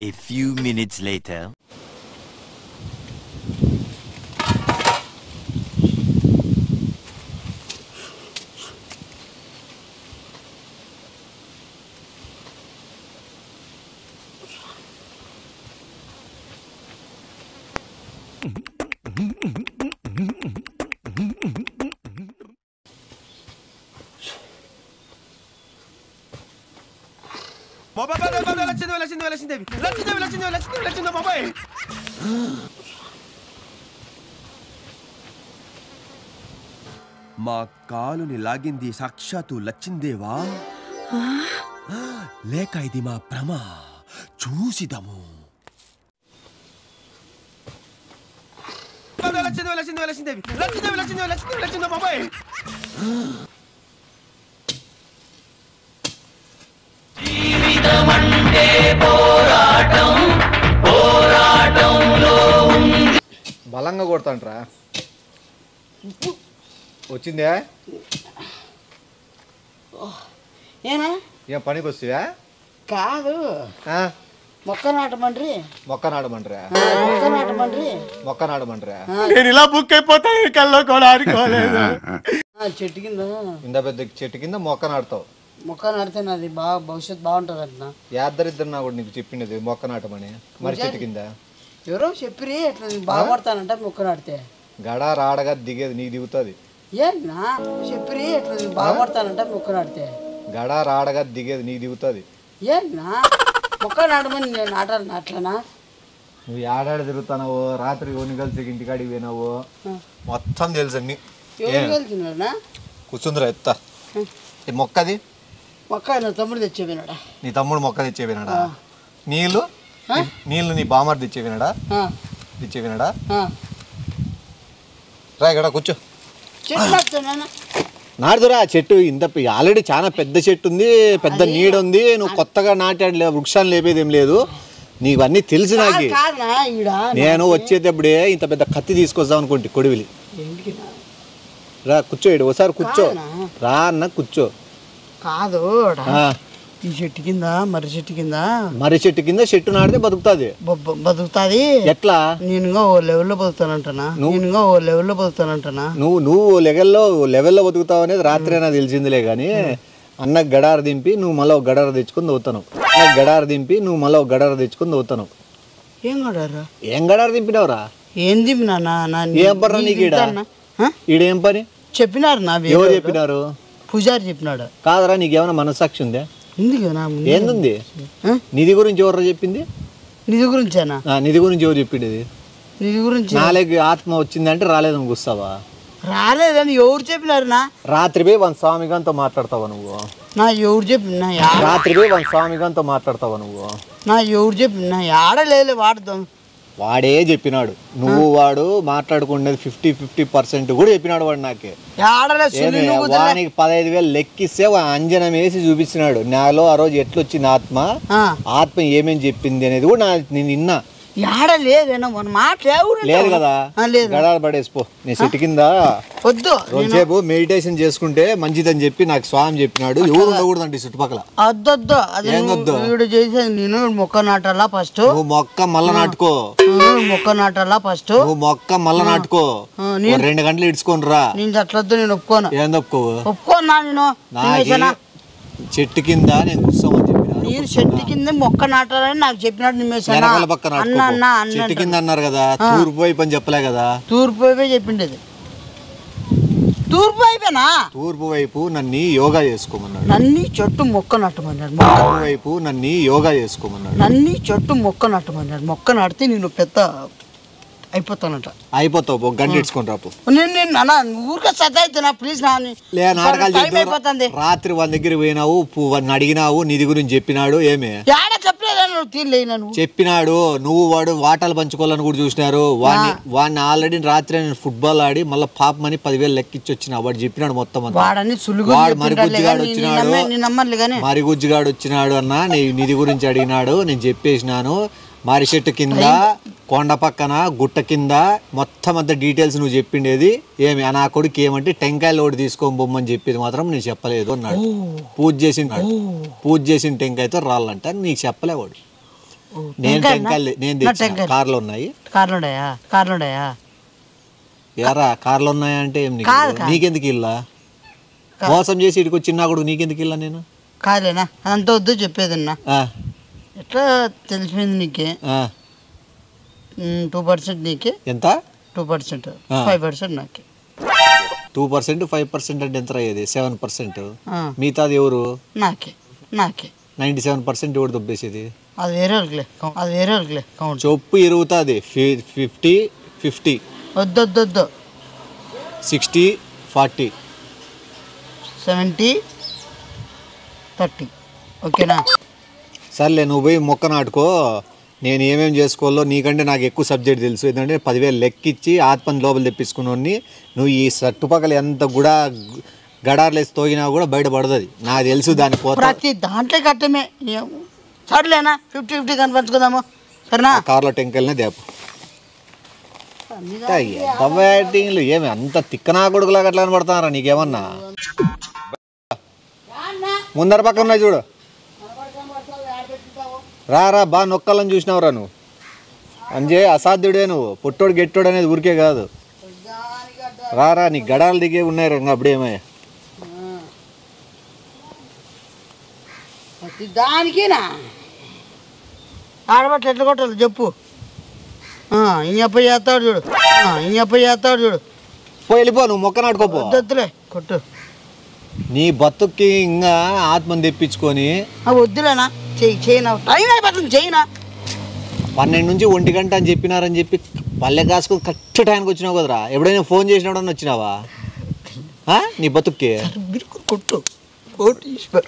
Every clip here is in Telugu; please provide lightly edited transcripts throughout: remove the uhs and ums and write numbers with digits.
A few minutes later. మా కాలుని లాగింది సాక్షాత్తు లచ్చిందేవా లేక ఇది మా భ్రమ చూసిదము. బలంగా కొడతాంట్రా. వచ్చిందే ఏనా ఏం పనికి వస్తావా? కాదు మొక్క నాటమండ్రి నేను ఇలా బుక్ అయిపోతాను కల్లో కూడా ఆడుకోలేదు. చెట్టు కింద ఇంత పెద్ద చెట్టు కింద మొక్క నాటుతావు. మొక్క నాటితే నాది బాగా భవిష్యత్తు బాగుంటుంది అంటున్నా. యాద్దరిద్దరు నా కూడా నీకు చెప్పిండేది మొక్క నాటమని. మరి చెట్టు కింద ఎవరో చెప్పిరి అట్లా బాగుపడతానంట మొక్క నాటితే. గడ రాడగా దిగేది నీకు దిగుతుంది. ఏనా చెప్పిరి అట్లా బాగుపడతానంట మొక్క నాటితే. గడ రాడగా దిగేది నీకు దిగుతుంది. ఏనా మొక్క నాటమని నేను నాటాలి అట్లనా? నువ్వు ఏడాడు తిరుగుతున్నావు, రాత్రి కొన్ని కలిసి ఇంటికాడికి పోయినావు, మొత్తం తెలుసు అన్ని. ఎవరు వెళ్తున్నారా? కూర్చుందిరా ఎత్తా. ఈ మొక్కది మొక్క నా తమ్ముడు తెచ్చేపోయినాడా? నీ తమ్ముడు మొక్క తెచ్చేపోయినాడా? నీళ్ళు నీ బామర్ తెచ్చేపోయినాడా? రా ఇక్కడ కూర్చో. నాడుదురా చెట్టు. ఇంత ఆల్రెడీ చాలా పెద్ద చెట్టు ఉంది, పెద్ద నీడ ఉంది. నువ్వు కొత్తగా నాటాడు వృక్షాలు లేపేది ఏం లేదు. నీకు అన్నీ తెలుసు. నాకు నేను వచ్చేటప్పుడే ఇంత పెద్ద కత్తి తీసుకొస్తాం అనుకుంటే కొడివిలి. రా కూర్చో, ఒకసారి కూర్చో. రా అన్న కూర్చో. కాదు ఈ చెట్టు కింద మర్రి చెట్టు కింద చెట్టు నాటితే బతుకుతుంది. ఎట్లా? నేనుగా ఓ లెవెల్లో బతుకుతానంటనా? నువ్వు లెవెల్లో బతుకుతావు అనేది రాత్రి నాకు తెలిసిందిలే. కానీ అన్న గడారు దింపి నువ్వు మళ్ళీ ఒక గడారు తెచ్చుకుని దోతాను. ఏం గడారు దింపినావురా? ఏం దింపినా? ఏం పర్రా నీకు ఈడేం పని చెప్పినారు? ఎవరు చెప్పినారు? పూజారి చెప్పినాడు. కాదరా నీకేమైనా మనస్సాక్షి ఉందా? ఏంది? నిధి గురించి ఎవరు చెప్పింది? నిధి గురించేనా? నిధి గురించి ఎవరు చెప్పిండేది? నిధి గురించి నాలుగు ఆత్మ వచ్చిందంటే రాలేదని కూర్స్తావా? రాలేదని ఎవరు చెప్పినారు? రాత్రి పోయి వన్ స్వామిగాంతో మాట్లాడతావా నువ్వు? ఎవరు చెప్పిన? రాత్రి పోయి వన్ స్వామిగాంతో మాట్లాడతావా నువ్వు? ఎవరు చెప్పిన? ఆడలేదు వాడుతాం. వాడే చెప్పినాడు. నువ్వు వాడు మాట్లాడుకునేది 50% కూడా చెప్పినాడు వాడు. నాకే వానికి 15,000 లెక్కిస్తే అంజనం వేసి చూపించినాడు. నాలో ఆ రోజు ఎట్లొచ్చింది ఆత్మ ఏమేమి చెప్పింది అనేది కూడా నేను విన్నా. లేదు కదా? గడాలు పడేసిపో. నీ చెట్టు కింద రోజుసేపు మెడిటేషన్ చేసుకుంటే మంచిదని చెప్పి నాకు స్వామి చెప్పినాడు. ఎవరు ఉండకూడదు అంటే చుట్టుపక్కల. నేను మొక్క నాటాలా ఫస్ట్? నువ్వు మొక్క మళ్ళా నాటుకో. నువ్వు మొక్క మళ్ళా నాటుకో. 2 గంటలు ఇడ్చుకోని రా. నేను అట్లొద్దు, నేను ఒప్పుకోను. ఏం ఒప్పుకోనా? నేను చెట్టు కింద నేను కూర్చోమని చెప్పిన. నేను చెట్టు కింద మొక్క నాటాలని నాకు చెప్పినాడు. వెనకాల పక్కన చెట్టు కింద అన్నారు కదా. తూర్పు వైపు అని చెప్పలే కదా? తూర్పు వైపే చెప్పిండేది. తూర్పు వైపేనా? తూర్పు వైపు నన్ను యోగా చేసుకోమన్నాడు. నన్ను చెట్టు మొక్క నాటమన్నాడు. తూర్పు వైపు నన్ను యోగా చేసుకోమన్నాడు. నన్ను చెట్టు మొక్క నాటమన్నాడు. మొక్క నాటితే నేను పెద్ద అయిపోతానంట. అయిపోతావు. 1 గంట ఇడ్చుకొని రాపు. ఊరికే సతాయితున్నా ప్లీజ్. అయిపోతుంది. రాత్రి వాళ్ళ దగ్గర పోయినావు, వాడిని అడిగినావు, నిధి గురించి చెప్పినాడు. ఏమే చెప్పినాడు. నువ్వు వాడు వాటాలు పంచుకోవాలని కూడా చూసినారు. వాడిని ఆల్రెడీ రాత్రి నేను ఫుట్బాల్ ఆడి మళ్ళీ పాపమని 10,000 లెక్కిచ్చి వచ్చిన. వాడు చెప్పినాడు మొత్తం. వాడు మరిగుజ్జిగాడు వచ్చినాడు అన్న. నిధి గురించి అడిగినాడు, నేను చెప్పేసినాను. మారి చెట్టు కింద, కొండ పక్కన, గుట్ట కింద మొత్తం అంత డీటెయిల్స్ నువ్వు చెప్పిండేది. ఏమి నా కొడుకు ఏమంటే టెంకాయలు ఒకటి తీసుకొని బొమ్మని చెప్పేది మాత్రం నేను చెప్పలేదు అన్నాడు. పూజ చేసిన టెంకాయతో రాళ్ళంట నీకు చెప్పలేవాడు. నేను టెంకాయలు నేను తెచ్చిన కార్లో ఉన్నాయి. కార్లు ఉన్నాయా ఎరా కార్లు ఉన్నాయా అంటే ఏం నీకెందుకు ఇల్లా మోసం చేసి ఇటుకు వచ్చినా కూడా నీకెందుకు ఇల్లా నేను కాలేనా అంత వద్దు చెప్పేదన్నా ఎట్లా తెలిసిపోయింది నీకే 2% నీకే ఎంత 2% 5% నాకే 2% 5% అంటే ఎంత అయ్యేది 7%. మిగతాది ఎవరు నాకే 97% ఎవరు దొబ్బేసేది అది వేరే చొప్పు ఇరుగుతుంది 50-50 వద్దు 60-40 70-30 ఓకేనా. సర్లే నువ్వు పోయి మొక్క నాటుకో. నేను ఏమేమి చేసుకోవాలో నీకంటే నాకు ఎక్కువ సబ్జెక్ట్ తెలుసు. ఎందుకంటే 10,000 లెక్కిచ్చి ఆత్మని లోపల తెప్పించుకుని నువ్వు ఈ చుట్టుపక్కల ఎంత కూడా గడార్లేసి తోగినా కూడా బయటపడుతుంది. నాకు తెలుసు దాని ప్రతి దాంట్లో కట్టమే. సర్లేనా 50-50 కనిపించుకుందాము సరేనా. కార్లో టెంకల్నే దేపు బ్యాటింగ్లు ఏమి అంత తిక్కనా కొడుకులాగా అట్లా కనబడుతున్నారా నీకేమన్నా. ముందర పక్కన ఉన్నాయి చూడు. రా బా నొక్కాలని చూసినావురా నువ్వు. అంజే అసాధ్యుడే నువ్వు. పుట్టోడు గెట్టోడు అనేది ఊరికే కాదు. రా నీ గడాలు దిగే ఉన్నాయి రంగా అప్పుడేమయ్యా. దానికేనా ఆడబట్టి ఎట్లా కొట్టాలి చెప్పు. ఇంకప్ప చేస్తాడు చూడు. వెళ్ళిపో నువ్వు మొక్క నాటుకోపో. వద్దులే కొట్టు. నీ బతుక్కి ఇంకా ఆత్మని తెప్పించుకొని వద్దులేనా చేయనా టైం అయిపోతుంది చేయనా. 12 నుంచి 1 గంట అని చెప్పినారని చెప్పి పల్లె కాసుకొని కరెక్ట్ టైంకి వచ్చినావు కదరా. ఎప్పుడైనా ఫోన్ చేసినాడని వచ్చినావా నీ బతుక్కి. కొట్టు కోటీశ్వర్.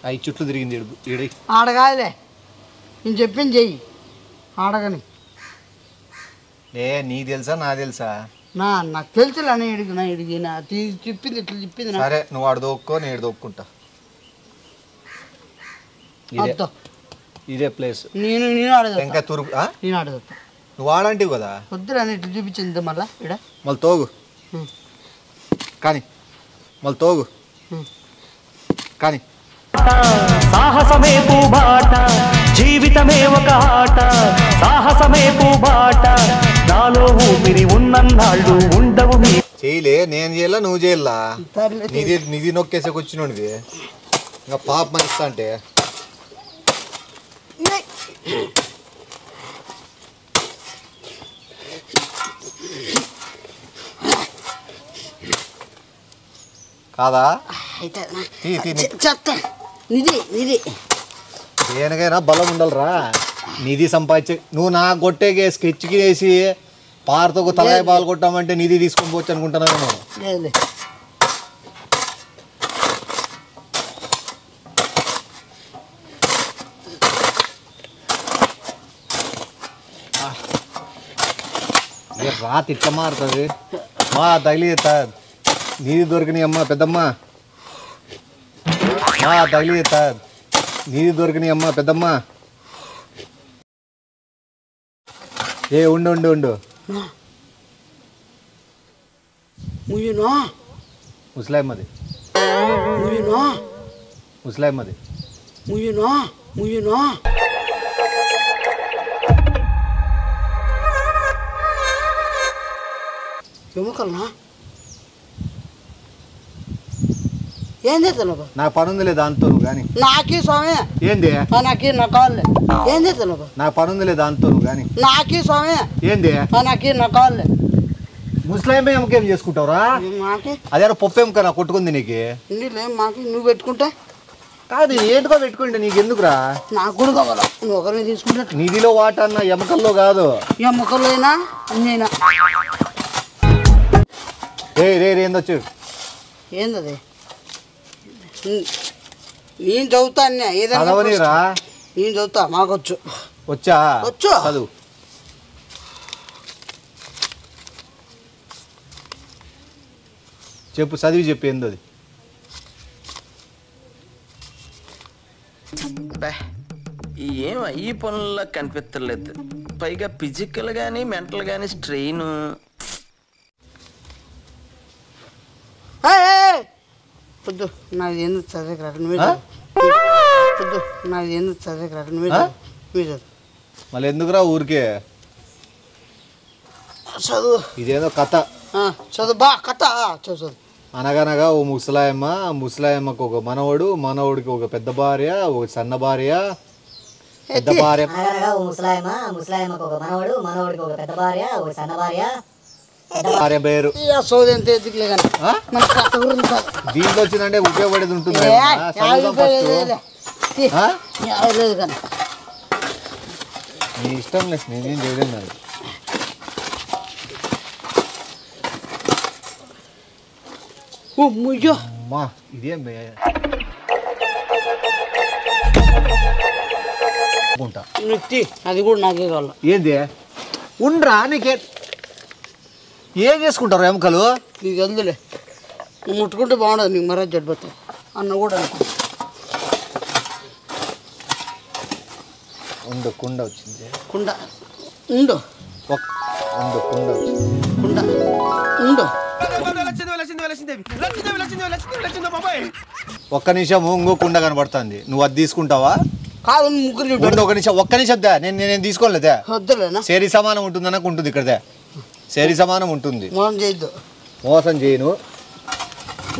అవి చుట్టూ తిరిగింది ఆడగాదులే నేను చెప్పింది చెయ్యి ఆడగని. నీకు తెలుసా నా తెలుసా నాకు తెలుసులే చెప్పింది ఇట్లా చెప్పింది. సరే నువ్వు ఆడ దోక్కో నేను దోక్కుంటా. ఇదే ప్లేస్. నేను ఇంకా తూర్పు నేను ఆడదొత్తా. నువ్వు ఆడంటివి కదా. వద్దురా ఇట్లా చూపించింది మళ్ళా ఇక్కడ మళ్ళీ తోగు కానీ మళ్ళీ తోగు కానీ. సాహసమే పూబాట జీవితమే ఒక ఆట సాహసమే పూబాట నాలో ఊపిరి ఉన్నన్నాళ్ళు ఉండవు. చేయలే నేను చేయాల నువ్వు చేయాలా. నిధి నొక్కేసేకి వచ్చినోడివి ఇంకా పాప ఇస్తా అంటే. కాదా దేనికైనా బలం ఉండాలిరా. నిధి సంపాదించే నువ్వు నా కొట్టేకే స్కెచ్కి వేసి పారతో తలకాయ పాలు కొట్టామంటే నిధి తీసుకొని పోవచ్చు అనుకుంటున్నాను నేను. రాత్రి ఇట్లా మారుతుంది మా తగిలి నీది దొరికినాయి అమ్మ పెద్దమ్మ. తగిలి నీది దొరికినాయి అమ్మ పెద్దమ్మ. ఉండు ముసలాయమ్మది ఎముకల్నా ఏం చేస్తాను నాకు పని ఉందిలే దాంతో నువ్వు కానీ. నాకే స్వామి ఏంది నాకే నా కావాలి. ఏం చేస్తాను నాకు పని ఉందిలే దాంతో నువ్వు కానీ. నాకే స్వామి ఏంది నాకే నా కావాలి. ముస్లిం ఏమకేం చేసుకుంటావురా. అదే పప్పు ఏమక నా కొట్టుకుంది నీకు. మాకి నువ్వు పెట్టుకుంటా కాదు ఏంటికో పెట్టుకుంటే నీకు ఎందుకురా. నాకు కూడా కావాలా నువ్వు ఒకరిని తీసుకుంటా. నిధిలో వాట అన్న ఎముకల్లో కాదు. ఎముకల్లో అయినా అన్నైనా. ఏందొచ్చు ఏందది నేను చదువుతా అన్న ఏదైనా నేను చదువుతా మాకొచ్చు. వచ్చా చదువు. చెప్పు చదివి చెప్పు ఏందో అది. ఏం ఈ పనుల్లో కనిపించలేదు. పైగా ఫిజికల్ గానీ మెంటల్ గానీ స్ట్రెయిన్. పొద్దు నాకు ఎందుకు చదివేకరాడు నువ్వే పొద్దు నాకు ఎందుకు చదివేకరాడు నువ్వే చదువు. మళ్ళీ ఎందుకురా ఊరికే చదువు. ఇదేదో కథ. చదువు బా కథ చదువు. అనగనగా ఓ ముసలాయమ్మకు ఒక మనవడు, మనవడికి ఒక పెద్ద భార్య, ఒక సన్న భార్య. పెద్ద భార్య ముసలాయమ్మకు ఒక మనవడు, మనవడికి ఒక పెద్ద భార్య, ఒక సన్న భార్య. భార్య పేరు దీంట్లో వచ్చిందంటే ఉపయోగపడేది ఉంటుంది. నీ ఇష్టం లేదు, నేనేం చేయలేదు. మరి అమ్మా ఇదేం అది కూడా నాకే కావాలి. ఏంది ఉండ్రా నీకే ఏం చేసుకుంటారు ఎముకలు? నీకు అందులే నువ్వు ముట్టుకుంటే బాగుండదు, నీకు మరో జడిపోతావు అన్న కూడా అనుకో. ఉండు కుండ వచ్చింది. కుండ ఉండు కుండ కుండ ఉండు. ఒక్క నిమిషం ఇంకో కుండ కనబడుతుంది, నువ్వు అది తీసుకుంటావా? కాదు ముగ్గురు ఒక నిమిషం ఒక్క నిమిషం నేను తీసుకోలేదే. వద్దులేనా సేరి సమానం ఉంటుంది అన్నకు ఉంటుంది, ఇక్కడదే సేరి సమానం ఉంటుంది. మోసం చేయను.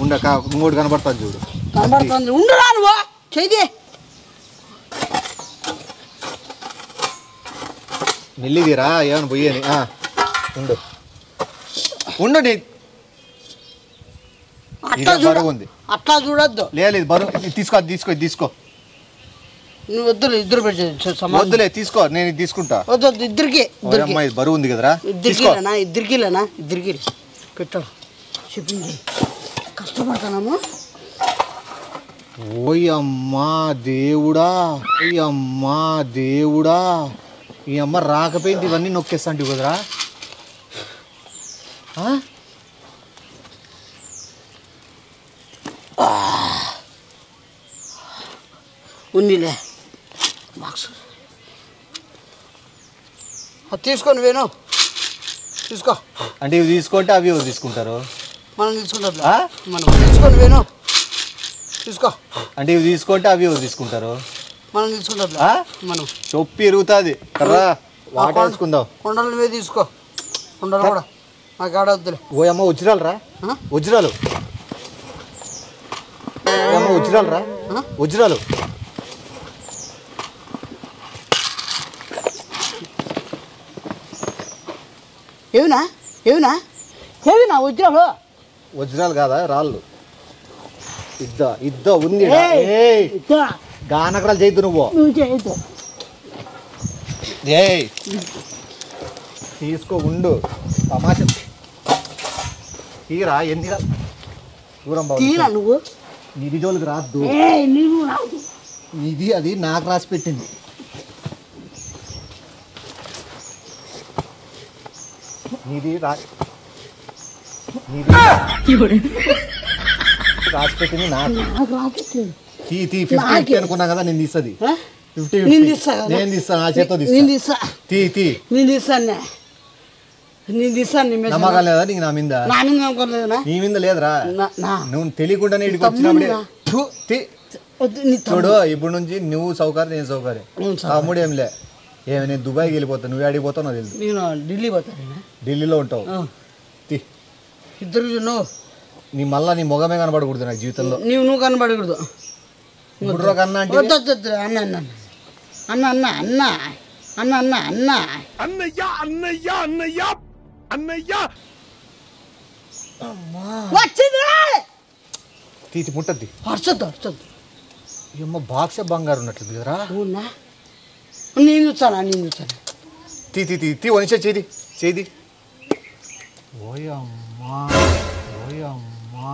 ఉండక ఇంకోటి కనబడుతుంది చూడు. కనబడుతుంది ఉండరా నువ్వు చెయ్యి. మెల్లిదిరా ఏమైనా పోయేని. ఉండు ఉండు నీ బరువు ఉంది. అట్లా చూడొద్దు. లేదు బరువు తీసుకో, తీసుకో తీసుకో. నువ్వు వద్దులే, ఇద్దరు వద్దులే తీసుకో, నేను తీసుకుంటా. వద్దు ఇద్దరికి అమ్మాయి బరువు ఉంది కదరా. ఇద్దరికి పెట్టాడు చెప్పింది. కష్టపడతానమ్మా. ఓయమ్మా దేవుడా, ఓయమ్మా దేవుడా, ఈ అమ్మ రాకపోయింది. ఇవన్నీ నొక్కేస్తాంటివి కదరా. ఉన్నిలే బాక్స్ తీసుకొని వేను తీసుకో. అంటే ఇవి తీసుకుంటే అవి ఎవరు తీసుకుంటారు? మనం తీసుకుంటాం. మనం తీసుకొని వేను తీసుకో. అంటే ఇవి తీసుకుంటే అవి ఎవరు తీసుకుంటారు? మనం తీసుకుంటాం. మనం చొప్పి ఇరుగుతుంది కర్రా. వాటర్ వేసుకుందాం. కొండలు నువ్వే తీసుకో. కొండలు కూడా నాకు ఆడ వద్దులే. ఓ అమ్మ వజ్రాలు రా, వజ్రాలు. అమ్మ వజ్రాలు రా, వజ్రాలు. ఏవినా ఏవినా ఏవినా వజ్రాలు? వజ్రాలు కాదా రాళ్ళు. ఇద్దో ఉంది. గానకరాలు చేయద్దు నువ్వు. తీసుకో ఉండు. తమాష తీరా ఎన్ని దూరం నువ్వు నిధి జోలికి రాద్దు. నిధి అది నాకు రాసి పెట్టింది. నిధి రాసి పెట్టింది నాకు. తీ 50 అనుకున్నా కదా, నేను తీస్తుంది 50. నేను తీస్తాను, నా చేతితో తీస్తాను. నమ్మకం లేదా నీకు నా మీద? నీ మీద లేదురా. నువ్వు తెలియకుండానే ఇక్కడికి వచ్చినప్పుడే చూడు. ఇప్పుడు నుంచి నువ్వు సౌకర్యం, నేను సౌకర్యం. అమ్ముడు ఏం లే. నేను దుబాయ్కి వెళ్ళిపోతాను, నువ్వు ఆడికి పోతావు నాకు తెలుసు. నేను ఢిల్లీ పోతాను. ఢిల్లీలో ఉంటావు. ఇద్దరు నీ మళ్ళా నీ మొగమే కనబడకూడదు నాకు జీవితంలో. నువ్వు కనబడకూడదు. అన్న అన్న అన్న అన్న అన్న అన్న అన్న అన్న అన్నయ్య అన్నయ్య అన్నయ్య అన్నయ్య వచ్చింది. తీతి ముట్టద్ది. అర్చొద్దు. ఏమో బాక్సే బంగారు ఉన్నట్లేదు కదరా. నేను చూస్తానా? తీ వనిసే చేది. ఓయమ్మా ఓయమ్మా.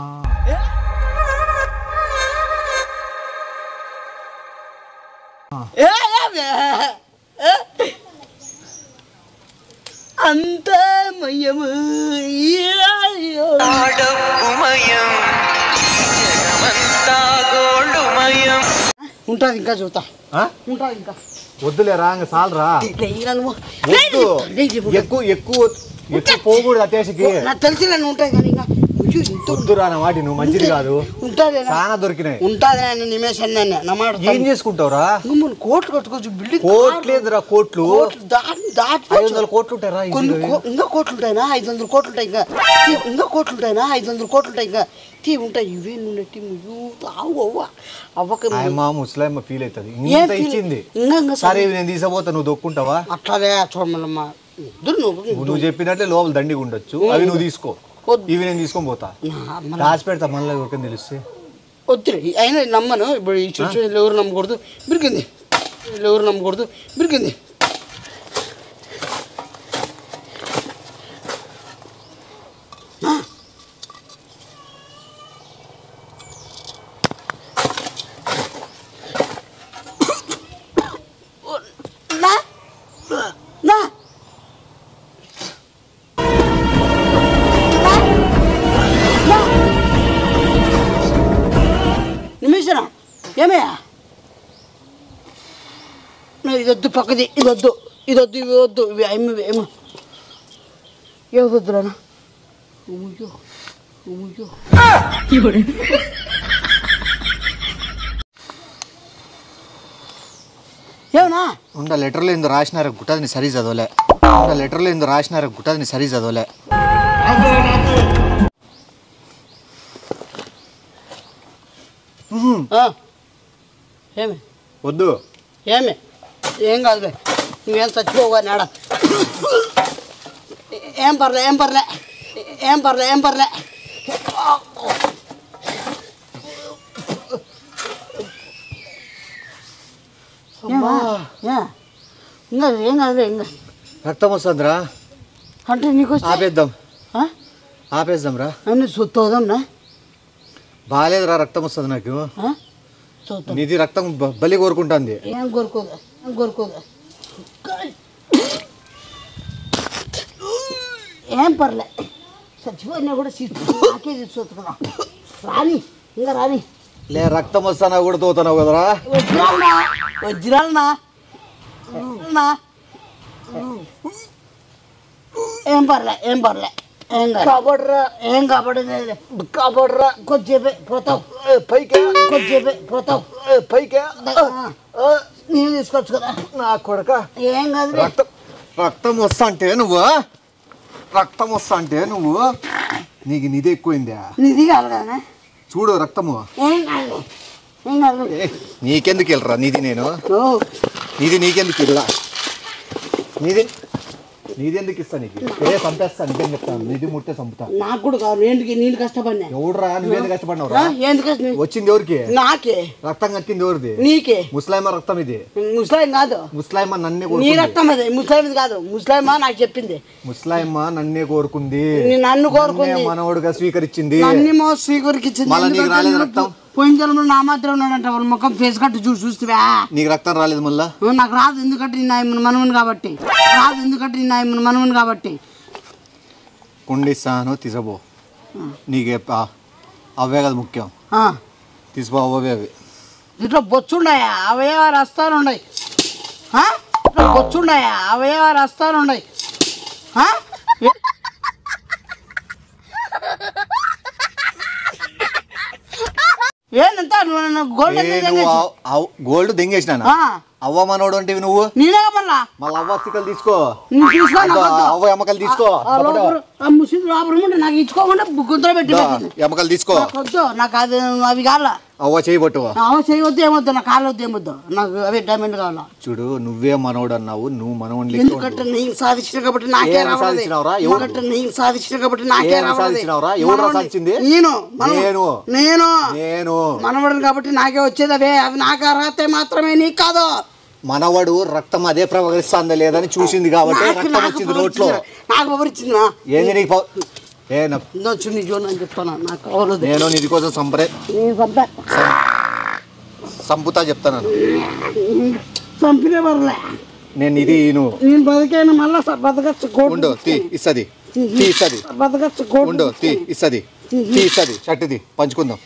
అంత మయము ఉంటుంది ఇంకా చూస్తా ఉంటుంది ఇంకా వద్దులేరా ఇంకా చాలరా ఎక్కువ ఎక్కువ ఎక్కువ పోకూడదు అత్యాశకి నాకు తెలిసిలే ఉంటాయి కానీ ఇంకా వద్దురా నా వాటి నువ్వు మంచిది కాదు ఉంటుంది చాలా దొరికినాయి ఉంటుంది నిమేషన్ నా మాట ఏం చేసుకుంటావురా కోట్లు కట్టుకోవచ్చు బిల్డింగ్ కోట్లు లేదురా కోట్లు దాటి 500 కోట్లు ఉంటాయరా కొన్ని ఇంకా కోట్లు ఉంటాయినా 500 కోట్లు ఉంటాయి ఇంకా కోట్లు ఉంటాయినా 500 కోట్లు ఉంటాయి ఇంకా తీ ఉంటాయి ఇవే నువ్వు అవ్వక ముసలాయమ్మ ఫీల్ అవుతుంది ఇంత ఇచ్చింది సరే నేను తీసుకుపోతా నువ్వు దొక్కుంటావా అట్లాగే చూడమల్లమ్మా నువ్వు చెప్పినట్లే లోపల దండిగా ఉండొచ్చు అవి నువ్వు తీసుకో ఇవి నేను తీసుకొని పోతా రాసి పెడతా మళ్ళీ ఎవరికైనా తెలిస్తే వద్దు అయినా నమ్మను ఇప్పుడు ఈ సిచ్యువేషన్ ఎవరు నమ్మకూడదు బిరికింది ఎవరు నమ్మకూడదు బిరికింది ఏమయ్యా ఇదొద్దు పక్కది ఇదొద్దు ఇదొద్దు ఇవి వద్దు ఇవి అమ్మి ఏమో ఏదొద్దురానా ఏమన్నా ఉండ లెటర్లో ఏందో రాసినారు గుట్టదని సరి చదవలే లెటర్లో ఏందో రాసినారు గుట్టదని సరి చదవలే ఏమి వద్దు ఏమి ఏం కాదు నువ్వేం చచ్చిపోవా నాడ ఏం పర్లే ఏం పర్లే ఏం పర్లే ఏం పర్లే ఇంకా ఏం కాదులే ఇంకా రక్తం వస్తుందిరా అంటే నీకు ఆపేద్దాం ఆపేద్దాం రా అన్నీ చూద్దాంనా బాగాలేదురా రక్తం వస్తుంది నాకు నీది రక్తం బలి కోరుకుంటుంది ఏం కోరుకోదు ఏం కోరుకోదు ఏం పర్లే చచ్చిపోయినా కూడా నాకే తీసుకున్నా రాని ఇంకా రాని లే రక్తం వస్తానా కూడా తోతున్నావు కదరా వజ్రాలనా ఏం పర్లే ఏం పర్లే ఏం కాబడరా ఏం కాబడలేదు కాబడరా కొద్దిసేపే పోతావు పైకి కొద్దిసేపే పోతావు పైకి నేను తీసుకోవచ్చు కదా నా కొడక ఏం కాదు రక్తం వస్తా అంటే నువ్వు నీకు నిధి ఎక్కువైందా నిధి కాదు కదా చూడు రక్తము ఏం కాదు ఏం కాదు నీకెందుకు వెళ్ళరా నిధి నేను నిధి నీకెందుకు వెళ్ళా నీది ఎందుకు ఇస్తా నీకు చంపేస్తా నీకేం చెప్తాను నిధి ముట్టే చంపుతా నాకు కూడా కాదు నేను కష్టపడినా ఎవడురా నువ్వేందుకు కష్టపడినావురా ఎందుకు వచ్చింది ఎవరికి నాకే రక్తం కట్టింది ఎవరిది నీకే ముస్లాయిమా రక్తం ఇది ముస్లాం కాదు ముస్లాయిమా నన్నే నీ రక్తం అది ముస్లాం కాదు ముస్లామా నాకు చెప్పింది ముస్లాయిమా నన్నే కోరుకుంది నన్ను కోరుకుంది మనవడుగా స్వీకరించింది నన్నేమో స్వీకరించింది రక్తం పోయిన జన్మలో నా మాత్రం ఉన్నాడంట వాళ్ళ ముఖం ఫేస్ కట్టు చూస్తువా నీకు రక్తం రాలేదు మళ్ళా నాకు రాదు ఎందుకంటే నేను మనవని కాబట్టి కుండిస్తాను తీసుకోబో నీకే అవే కదా ముఖ్యం తీసుకో అవే అవి ఇట్లా బొచ్చుండాయా అవయవాలు వస్తానుండయి అవయవాలు వస్తానుండయి ఏంటంతా గోల్డ్ దెంగేసినా అవ్వ మనోడు అంటే నువ్వు నేనే మళ్ళా అవ్వ అస్థికలు తీసుకో అవ్వ ఎమ్మకలు తీసుకో నాకు ఇచ్చుకోకుండా గుంతలో పెట్టి ఎమ్మకలు తీసుకో నాకు అది అవి కావాల అవ్వ చేయబట్టు అవ్వ చేయవద్దు ఏమొద్దు నాకు కాళ్ళు వద్దు ఏమొద్దు నాకు అవే డైమండ్ కావాలా చూడు నువ్వే మనోడు అన్నావు నువ్వు మనోడు ఎందుకంటే నేను సాధించిన కాబట్టి నాకే నేను మనవడు కాబట్టి నాకే వచ్చేది అవే అవి నాకు అర్హత మాత్రమే నీకు కాదు మనవడు రక్తం అదే ప్రవహిస్తుందా లేదని చూసింది కాబట్టి రక్తం వచ్చింది నోట్లో నాకు ఎవరిచ్చిందా ఏంది నీకు చెప్తాను నాకు నేను నిధి కోసం సంపుతా చెప్తాను చంపినే పర్లే నేను ఇది నేను బతికైనా మళ్ళా బతకచ్చు ఇస్తుంది బతకచ్చు ఇస్తుంది షర్టుది పంచుకుందాం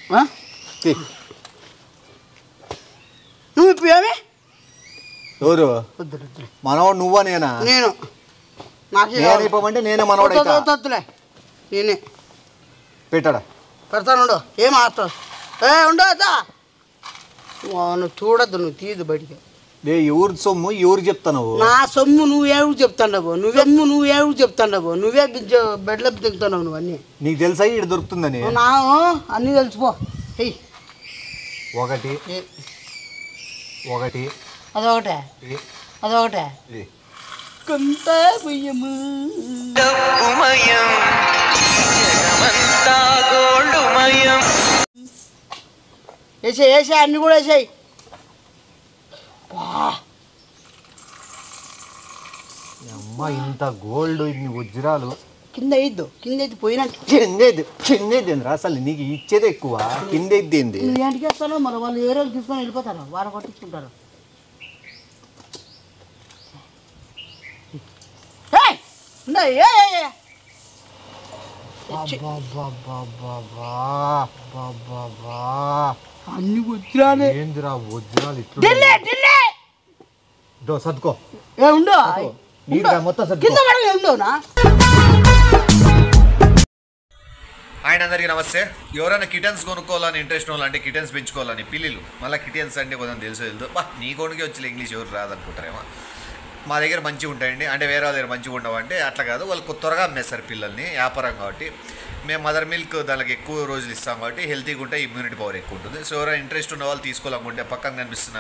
నువ్వు ఇప్పుడు ఏమి ఎవరు మనవాడు నువ్వా నేనా? నేను నేను ఇప్పమంటే నేనే మనవాడు నేనే పెట్టాడా పెడతాను ఉండు ఏం ఆడతావు ఉండదా నువ్వు చూడద్దు నువ్వు తీయదు బయటికి ఎవరి సొమ్ము ఎవరు చెప్తాను నా సొమ్ము నువ్వేవి చెప్తాండవు నువ్వేవి చెప్తాండవు నువ్వే బెడ్లో తింటున్నావు నువ్వు అన్నీ నీకు తెలుసా ఇక్కడ దొరుకుతుందని నా అన్నీ తెలిసిపో ఒకటి ఒకటి అదొకటే కొంత బియ్యము వేసే అన్ని కూడా వేసాయి అమ్మ ఇంత గోల్డ్ ఇన్ని వజ్రాలు కింద వేయద్దు కింద అయితే పోయినట్టు కిందేది అసలు నీకు ఇచ్చేది ఎక్కువ కింద ఎద్దేంది నువ్వు ఏంటికి వేస్తానో మరి వాళ్ళు ఏ రోజు తీసుకొని వెళ్ళిపోతారు వారం కొట్టించుకుంటారు అన్ని వజ్రాలే ఏందిరా వజ్రాలు ఇట్లా సర్దుకో ఉండు మొత్తం కింద పడగా ఉండవునా ఆయన అందరికీ నమస్తే. ఎవరైనా కిటన్స్ కొనుక్కోవాలని ఇంట్రెస్ట్ అంటే కిటన్స్ పెంచుకోవాలని పిల్లిలు మళ్ళీ కిటన్స్ అంటే కొంచెం తెలుసు నీ కొనుక్కి వచ్చి ఇంగ్లీష్ ఎవరు రాదనుకుంటారేమో. మా దగ్గర మంచిగా ఉంటాయండి, అంటే వేరే వాళ్ళ దగ్గర మంచిగా ఉండవంటే అట్లా కాదు, వాళ్ళు త్వరగా అమ్మేస్తారు పిల్లల్ని వ్యాపారం కాబట్టి. మేము మదర్ మిల్క్ దానికి ఎక్కువ రోజులు ఇస్తాం కాబట్టి హెల్తీగా ఉంటే ఇమ్యూనిటీ పవర్ ఎక్కువ ఉంటుంది. సో ఎవరైనా ఇంట్రెస్ట్ ఉన్న వాళ్ళు తీసుకోవాలనుకుంటే పక్కన కనిపిస్తున్న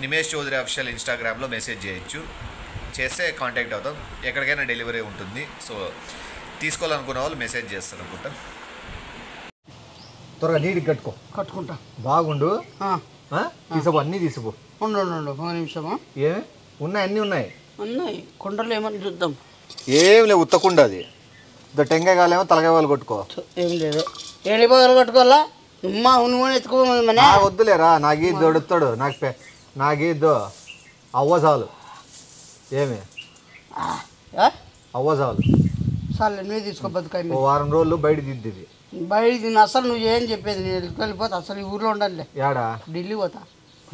నిమేష్ చౌదరి అఫీషియల్ ఇన్స్టాగ్రామ్లో మెసేజ్ చేయొచ్చు, చేస్తే కాంటాక్ట్ అవుతాం, ఎక్కడికైనా డెలివరీ ఉంటుంది. సో తీసుకోవాలనుకున్న వాళ్ళు మెసేజ్ చేస్తారు అనుకుంటా. త్వరగా నీటికి కట్టుకుంటా బాగుండు. తీసుకో అన్నీ తీసుకో. ఉండు ఒక నిమిషమా. ఏమి ఉన్నాయి? అన్నీ ఉన్నాయి. కొండలు ఏమని చూద్దాం. ఏం లేవు, ఉత్తకుండా అది టెంకాయ కాలేమో తలకాయ వాళ్ళు కొట్టుకో. ఏం లేదు, ఏడి బాగా కట్టుకోవాలా నువ్వు ఎత్తుకోమని వద్దులేరా. నాగీద్దు ఒడుతాడు, నాగీద్దు అవ్వ చాలు. ఏమి అవ్వ చాలు చాలు, నువ్వే తీసుకో బతుకాయ. వారం రోజులు బయట దిద్ది బయట అసలు నువ్వు ఏం చెప్పేది, నేను వెళ్ళిపోతా. అసలు ఈ ఊర్లో ఉండాలి. యాడా? ఢిల్లీ పోతా.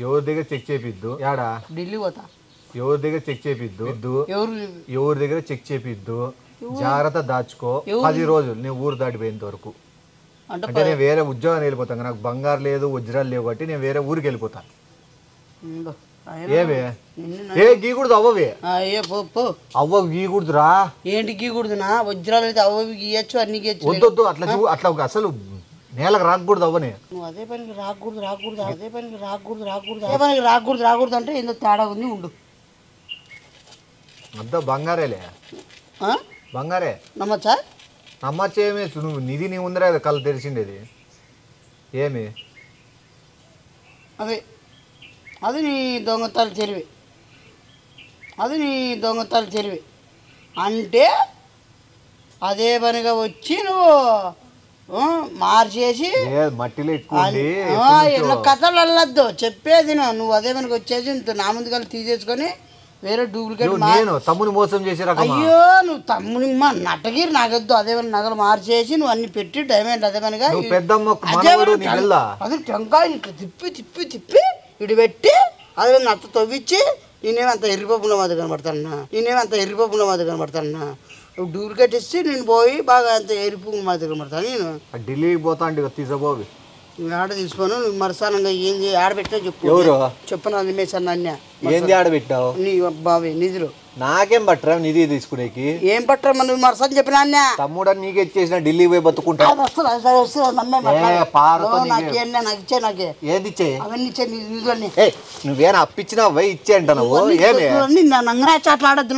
ఎవరి దగ్గర చెక్ చేపిద్దు. యాడా? ఢిల్లీ పోతా. ఎవరి దగ్గర చెక్ చేపిద్దు. ఎవరి దగ్గర చెక్ చేపిద్దు. జాగ్రత్త దాచుకో. 10 రోజులు నేను ఊరు దాటిపోయేంత వరకు. అంటే నేను వేరే ఉద్యోగాన్ని వెళ్ళిపోతాను, నాకు బంగారు లేదు వజ్రాలు లేవు కాబట్టి నేను వేరే ఊరికి వెళ్ళిపోతాను. ఏమే ఏ గీకూడదు అవ్వవి. అవ్వ గీకూడదురా. ఏంటి గీకూడదునా? వజ్రాలు అయితే అవ్వవి గీయచ్చు, అన్ని గీయచ్చు. వద్దు అట్లా అసలు నేలకు రాకూడదు అవ్వని. నువ్వు అదే పనికి రాకూడదు అంటే ఏందో తేడా ఉంది. ఉండు అంతా బంగారేలే. బంగారే నమ్మచ్చా? నమ్మచ్చు. ఏమి నువ్వు నిధి నీ ఉందరా కళ్ళు తెలిసిండేది. ఏమి అది నీ దొంగతాలు చెరివి అంటే అదే పనిగా వచ్చి నువ్వు మార్చేసి మట్టిలో కథలు వెళ్ళొద్దు, చెప్పేది నువ్వు అదే పనికి వచ్చేసి నా ముందు కలిసి తీసేసుకొని వేరే డూప్లికేట్ తమ్ముని మోసం చేసి. అయ్యో నువ్వు తమ్ముని మా నటగిరి నాకొద్దు. అదే పని నగలు మార్చేసి నువ్వు అన్ని పెట్టి డైమండ్ అదే పనిగా అది టెంకాయ తిప్పి ఇటు పెట్టి అదే నత్త తవ్విచ్చి నేనేమంత ఎర్రిపప్పున మాది కనబడతాను. డూప్లికేట్ ఇచ్చి నేను పోయి బాగా అంత ఎరుపు మాది కనబడతాను. నేను ఢిల్లీకి పోతాను తీసుకోబోవి. ఆడ తీసుకోను. నువ్వు మరసానంగా ఏంది ఆడబెట్టినా చెప్పను. నిమేశాను అన్న ఏంది ఆడబెట్టావు? నీ బావి నిధులు నాకేం పట్టరా నిధి తీసుకునేకి? ఏం పట్టరా నువ్వు మరసాని చెప్పినా అన్న. తమ్ముడు నీకు ఇచ్చేసిన ఢిల్లీ పోయి బతుకుంటా. నువ్వేనా అప్పించినా పోయి ఇచ్చే అంట నువ్వు. ఏమి నంగరా చాట్లు ఆడద్దు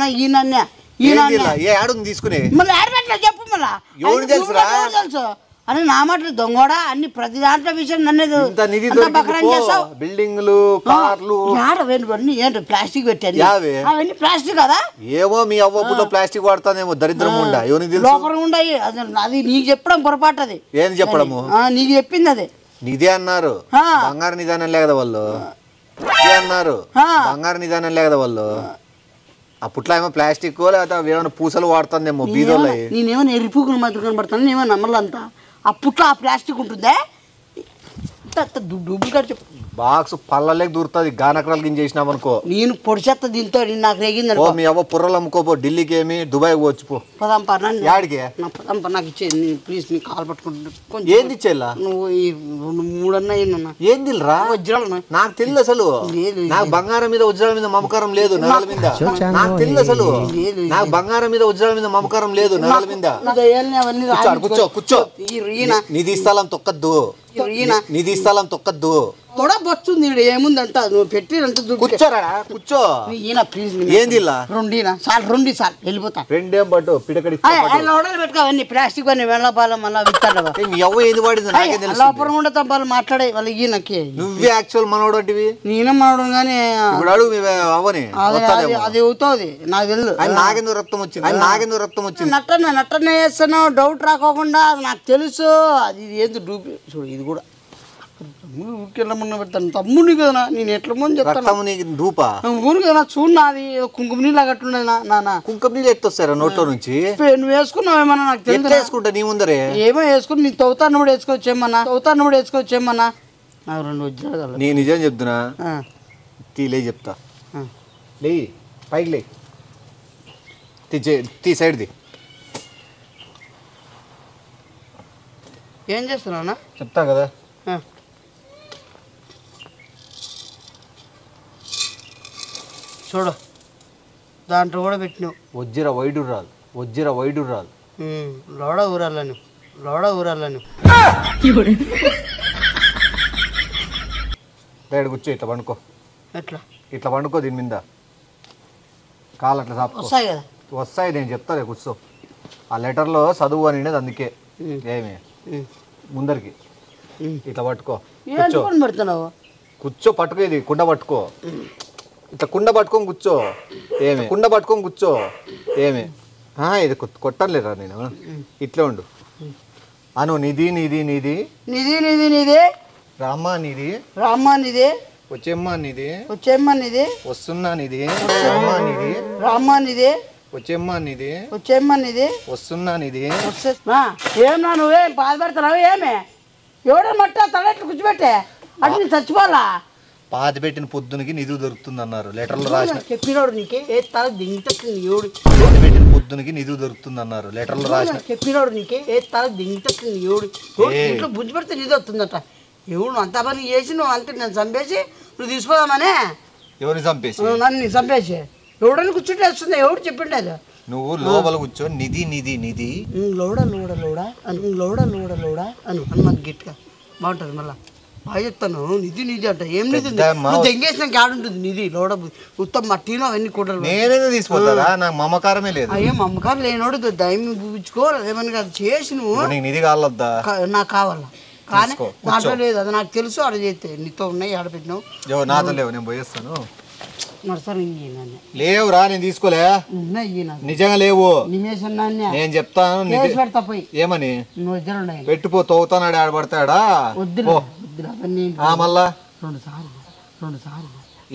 ఈయన ఆడు తీసుకునే మళ్ళీ ఆడబెట్టలే చెప్పు. మళ్ళీ ఎవరు తెలుసు అని నా మాటలు దొంగోడా అన్ని ప్రతి దాంట్లో విషయం నన్ను బిల్డింగ్లు కార్లు అన్ని ఏంటో ప్లాస్టిక్ పెట్టాను. అవన్నీ ప్లాస్టిక్ కదా. ఏమో మీ అవ్వపులో ప్లాస్టిక్ వాడతానేమో దరిద్రం ఉండా. లోపల ఉండయి. అది నీకు చెప్పడం పొరపాటు. అది ఏంది చెప్పడము? నీకు చెప్పింది అదే నిధి అన్నారు. బంగారు నిదానం లే కదా వాళ్ళు అన్నారు. బంగారు నిదానం లే కదా వాళ్ళు. అప్పట్లో ఏమో ప్లాస్టిక్ లేకపోతే ఏమైనా పూసలు వాడుతుందేమో బీదోళ్ళు. నేనేమో ఎరిపుకుని మధ్య కనబడతాను ఏమో నమ్మలంతా. అప్పట్లో ఆ ప్లాస్టిక్ ఉంటుందే డూప్లికేట్ చెప్పు. బాక్స్ పళ్ళలేక దూరుతుంది గానకరాలు గింజ చేసినామనుకో నేను పొడిచేత్త దీంతో నాకు రేగింది ఓ మీ అవ్వ పుర్రలు అమ్ముకోపో ఢిల్లీకి ఏమి దుబాయ్ పోవచ్చు పో పదంపా యాడికి నా పదంపా నాకు ఇచ్చేది ప్లీజ్ నీ కాలు పట్టుకుంటు కొంచెం ఏంది ఇచ్చేలా నువ్వు ఈ 2-3 అన్నా ఏందన్నా ఏందిరా వజ్రాలు నాకు తెలియదు అసలు నాకు బంగారం మీద వజ్రాల మీద మమకారం లేదు నగల మీద నాకు తెలియదు అసలు నాకు బంగారం మీద వజ్రాల మీద మమకారం లేదు నగల మీద అవన్నీ కూర్చో కూర్చో నిధి స్థలం తొక్కద్దు నిధి స్థలం తొక్కద్దు తొడ బొచ్చుంది ఏముందంట నువ్వు పెట్టినంత కూర్చోరా కూర్చో ఈయన ప్లీజ్ ఏంది రెండు సార్ వెళ్ళిపోతా రెండేం పట్టు పిడకడి లోడలు పెట్టుకోవన్నీ ప్లాస్టిక్ అని వెళ్ళపాలం అలా విత్తాడు మీ అవ్వ ఏది వాడింది నాకేం తెలుసు లోపల ఉండే తప్పాలు మాట్లాడే వాళ్ళ ఈయనకి నువ్వే యాక్చువల్ మనోడు అంటివి నేనే మనోడు కానీ ఇప్పుడు అడుగు మీ అవ్వని అది అవుతుంది నాకు తెలుసు నాకెందుకు రక్తం వచ్చింది నట్టనే చేస్తున్నావు డౌట్ రాకోకుండా నాకు తెలుసు అది ఏంది డూపి చూడు ఇది కూడా ఊరికెళ్ళమన్నా పెడతాను తమ్ముని కదా నేను ఎట్లా ముందు చెప్తాను ఊరు కదా చూడు నాది కుంకుమ నీళ్ళు అగట్టుండదు నాన్న కుంకుమ నీళ్ళు ఎత్తొస్తారా నోట్లో నుంచి నువ్వు వేసుకున్నావు ఏమన్నా నాకు తెలియదు వేసుకుంటా నీ ముందరే ఏమో వేసుకుని నీ తవ్వుతాను కూడా వేసుకోవచ్చేమన్నా నాకు 2 వజ్రాలు నీ నిజం చెప్తున్నా లే చెప్తా లే పైకి లే తీ సైడ్ది ఏం చేస్తున్నావునా చెప్తా కదా చూడు దాంట్లో కూడా పెట్టినావు వజ్ర వైడు రాదు లోడ ఊరాలను రేడు కూర్చో ఇట్లా పండుకో ఇట్లా పండుకో దీని మీద కాలు అట్లా సాపుకో వస్తాయి కదా వస్తాయి నేను చెప్తాలే కూర్చో ఆ లెటర్లో చదువు అనేది అందుకే ఏమి ముందరికి ఇట్లా పట్టుకో పెడుతున్నావు కూర్చో పట్టుకో ఇది కుండ పట్టుకో ఇట్లా కుండ పట్టుకొని కూర్చో ఏమి ఇది కొట్టలేరా నేను ఇట్లా ఉండు అను నిధి రామ్మా నిధి వచ్చేమ్మా నిధి వస్తున్నా నిధి రామ్మా నిధి వచ్చేమ్మా నిధి వస్తున్నా నిధి ఏమన్నా నువ్వేం బాధపడుతున్నావు ఏమే ఎవడో మట్ట తలెట్లు కూర్చోబెట్టే అటు నేను చచ్చిపోవాలా పాతి పెట్టిన పొద్దునకి నిధులు దొరుకుతుంది అన్నారు లెటర్లు రాసిన చెప్పినోడు నీకే ఏ తల దింగుతుంది ఎవడు పాతి పెట్టిన పొద్దునకి నిధులు దొరుకుతుంది అన్నారు లెటర్లు రాసిన చెప్పినోడు నీకే ఏ తల దింగుతుంది ఎవడు ఇంట్లో బుజ్జి పెడితే నిధి వస్తుందట ఎవడు అంత పని చేసి నువ్వు అంటే నేను చంపేసి నువ్వు తీసుకోదామనే ఎవరిని చంపేసి నన్ను చంపేసి ఎవడని కూర్చుంటే వస్తుంది ఎవడు చెప్పిండేది నువ్వు లోపల కూర్చో నిధి లోడ అను మాకు గట్టిగా బాగుంటుంది మళ్ళా బాగా చెప్తాను నిధి అంట ఏం నిధి దెంగేసిన గాడు ఉంటుంది నిధి లోడ ఉత్తమ మట్టిలో అవన్నీ కూడలు నేనే తీసుకుంటా నాకు మమకారమే లేదు అయ్యో మమకారం లేనోడు దయం చూపించుకోవాలి ఏమని కాదు చేసి నువ్వు నిధి కావాలొద్దా నాకు కావాలా కానీ దాంట్లో లేదు అది నాకు తెలుసు ఆడ చేస్తే నీతో ఉన్నాయి ఆడపెట్టినావు నాతో లేవు నేను పోయేస్తాను లేవురా నేను తీసుకోలే నిజంగా లేవు నేను చెప్తాను ఏమని పెట్టిపో తోగుతానాడు ఆడబడతాడా మళ్ళా 2 సార్లు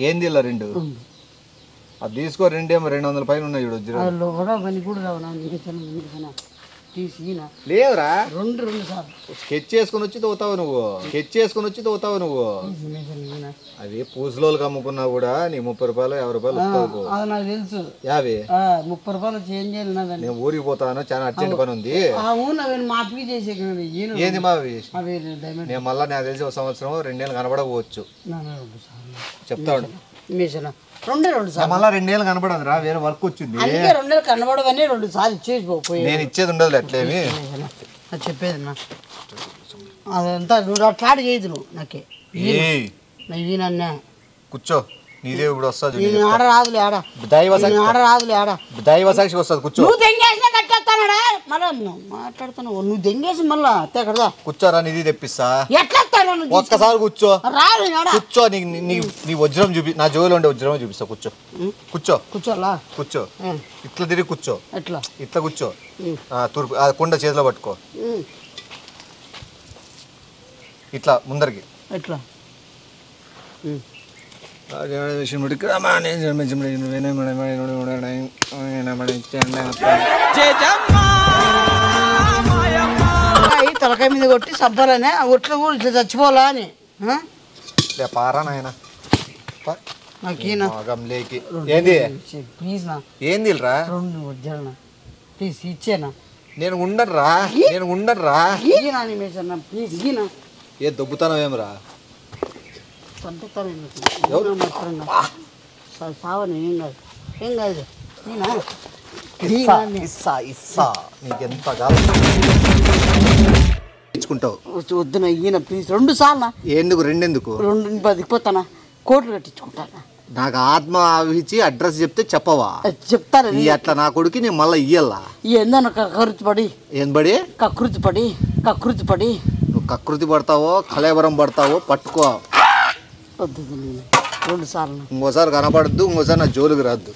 ఏంది ఇలా 2 అది తీసుకో 200 పైన ఉన్నాయి చూడు లేవురా 2 సార్లు స్కెచ్ చేసుకుని వచ్చి తోగుతావు నువ్వు అది పూజలోకి అమ్ముకున్నా కూడా నీ 30 రూపాయలు 50 రూపాయలు అది నాకు తెలుసు 30 రూపాయలు చేంజ్ చేయాలి నేను ఊరికి పోతాను చాలా అర్జెంట్ పని ఉంది మాఫీ చేసే ఏంది మావి నేను మళ్ళీ నాకు తెలిసి 1 సంవత్సరం 2 నెలలు కనబడకపోవచ్చు చెప్తాడు మళ్ళీ 2 నెలలు కనబడదు రా వేరే వర్క్ వచ్చింది 2 నెలలు కనబడవని 2 సార్లు ఇచ్చేసి నేను ఇచ్చేది ఉండదు అట్లేమి చెప్పేది అదంతా నువ్వు అట్లాడు చేయదు నువ్వు నాకే నన్న కూర్చో నీదే ఇప్పుడు వస్తుంది ఆడ రాదులే దైవ సాక్షి వస్తుంది కూర్చో నువ్వు దెంగేసిన కట్టేస్తానడా మళ్ళా మాట్లాడుతున్నావు నువ్వు దెంగేసి మళ్ళా కదా కూర్చోరా నిధి తెప్పిస్తా ఎట్లా ఒక్కసారి కూర్చో నీ వజ్రం చూపి నా జోలో ఉండే వజ్రం చూపిస్తా కూర్చో ఇట్లా తిరిగి కూర్చో ఇట్లా కూర్చో తూర్పు కుండ చేతిలో పట్టుకో ఇట్లా ముందరికి ఎట్లా తలకాయ మీద కొట్టి చంపాలనే ఒట్లు కూడా ఇట్లా చచ్చిపోవాలా అని పారా నాయన నాకేనా మగంలేకి ఏంది ప్లీజ్ నా ఏంది రా 2 వజ్జాలనా ప్లీజ్ ఇచ్చేనా నేను ఉండరా ఈనా నిమేషన్నా ప్లీజ్ ఈనా ఏ దొబ్బుతానో ఏమరా సంతతానే ఎవరు మాత్రంగా సావని ఏం కాదు ఈనా ఇస్సా నీకెంత కాదు ఇచ్చుకుంటావు వద్దునా ఈయన ప్లీజ్ 2 సార్లు ఎందుకు 2 ఎందుకు 2 బతికిపోతానా కోట్లు కట్టించుకుంటానా నాకు ఆత్మ ఆవిచ్చి అడ్రస్ చెప్తే చెప్పవా చెప్తారా నీ అట్లా నా కొడుకు నేను మళ్ళీ ఇయ్యల్లా ఏందన్న కకృతి పడి ఏం పడి కకృతి పడి నువ్వు కకృతి పడతావో కలేబరం పడతావో పట్టుకో వద్దు 2 సార్లు ఇంకోసారి కనపడద్దు ఇంకోసారి నా జోలికి రాద్దు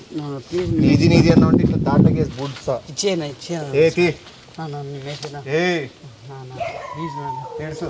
ప్లీజ్ నీది అంటే ఇట్లా దాంట్లోకేసి బుడ్సా ఇచ్చేనా ఏతి ఏ ప్లీజ్ తెలుసు